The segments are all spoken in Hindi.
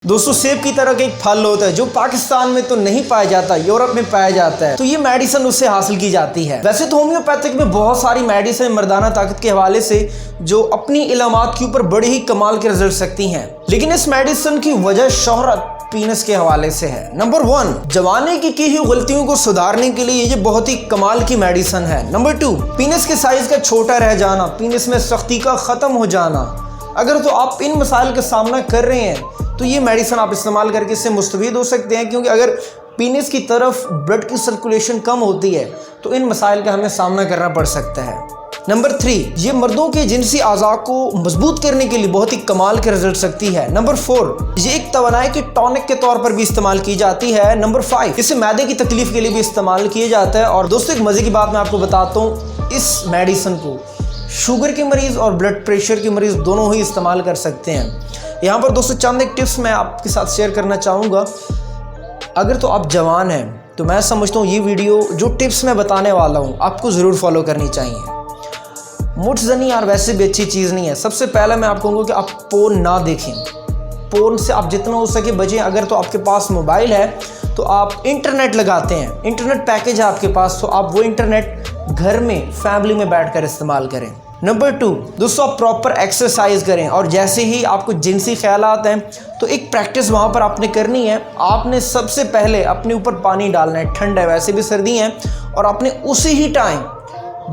दोस्तों सेब की तरह का एक फल होता है जो पाकिस्तान में तो नहीं पाया जाता, यूरोप में पाया जाता है। तो ये मेडिसिन उससे हासिल की जाती है। वैसे तो होम्योपैथिक में बहुत सारी मेडिसिन मर्दाना ताकत के हवाले से जो अपनी इलामात के ऊपर बड़े ही कमाल के रिजल्ट सकती हैं, लेकिन इस मेडिसिन की वजह शोहरत पीनस के हवाले से है। नंबर 1, जवानी की हुई गलतियों को सुधारने के लिए ये बहुत ही कमाल की मेडिसिन है। नंबर 2, पीनस के साइज का छोटा रह जाना, पीनस में सख्ती का खत्म हो जाना। अगर तो आप इन मसाइल का सामना कर रहे हैं तो ये मेडिसिन आप इस्तेमाल करके इससे मुस्तफीद हो सकते हैं, क्योंकि अगर पीनस की तरफ ब्लड की सर्कुलेशन कम होती है तो इन मसाइल का हमें सामना करना पड़ सकता है। नंबर 3, ये मर्दों के जिनसी आज़ा को मजबूत करने के लिए बहुत ही कमाल के रिजल्ट सकती है। नंबर 4, ये एक तवानाई की टॉनिक के तौर पर भी इस्तेमाल की जाती है। नंबर 5, इसे मैदे की तकलीफ के लिए भी इस्तेमाल किया जाता है। और दोस्तों एक मज़े की बात मैं आपको बताता हूँ, इस मेडिसिन को शुगर के मरीज़ और ब्लड प्रेशर के मरीज़ दोनों ही इस्तेमाल कर सकते हैं। यहाँ पर दोस्तों चंद एक टिप्स मैं आपके साथ शेयर करना चाहूँगा। अगर तो आप जवान हैं तो मैं समझता हूँ ये वीडियो जो टिप्स मैं बताने वाला हूँ आपको ज़रूर फॉलो करनी चाहिए। मुठज़नी यार वैसे भी अच्छी चीज़ नहीं है। सबसे पहले मैं आपको कहूँगा कि आप पोर्न ना देखें। पोर्न से आप जितना हो सके बचें। अगर तो आपके पास मोबाइल है तो आप इंटरनेट लगाते हैं, इंटरनेट पैकेज है आपके पास, तो आप वो इंटरनेट घर में फैमिली में बैठकर इस्तेमाल करें। नंबर 2, दोस्तों आप प्रॉपर एक्सरसाइज करें। और जैसे ही आपको जिनसी ख्यालात हैं तो एक प्रैक्टिस वहाँ पर आपने करनी है। आपने सबसे पहले अपने ऊपर पानी डालना है, ठंड है वैसे भी सर्दी है, और आपने उसी ही टाइम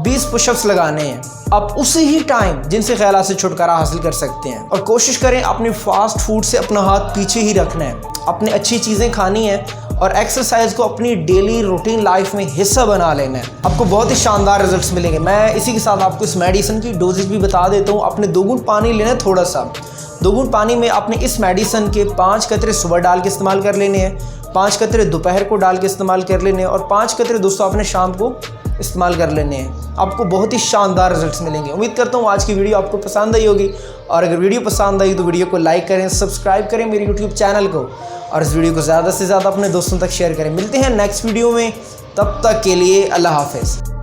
20 पुशअप्स लगाने हैं। आप उसी ही टाइम जिनसे ख्यालात से छुटकारा हासिल कर सकते हैं। और कोशिश करें अपने फास्ट फूड से अपना हाथ पीछे ही रखना है, अपने अच्छी चीज़ें खानी है और एक्सरसाइज को अपनी डेली रूटीन लाइफ में हिस्सा बना लेना है। आपको बहुत ही शानदार रिजल्ट्स मिलेंगे। मैं इसी के साथ आपको इस मेडिसिन की डोजेज भी बता देता हूँ। आपने 2 घूंट पानी लेना है, थोड़ा सा 2 घूंट पानी में आपने इस मेडिसिन के 5 कतरे सुबह डाल के इस्तेमाल कर लेने हैं, 5 कतरे दोपहर को डाल के इस्तेमाल कर लेने हैं और 5 कतरे दोस्तों आपने शाम को इस्तेमाल कर लेने हैं। आपको बहुत ही शानदार रिजल्ट्स मिलेंगे। उम्मीद करता हूँ आज की वीडियो आपको पसंद आई होगी, और अगर वीडियो पसंद आई तो वीडियो को लाइक करें, सब्सक्राइब करें मेरे यूट्यूब चैनल को, और इस वीडियो को ज़्यादा से ज़्यादा अपने दोस्तों तक शेयर करें। मिलते हैं नेक्स्ट वीडियो में, तब तक के लिए अल्लाह हाफ़िज़।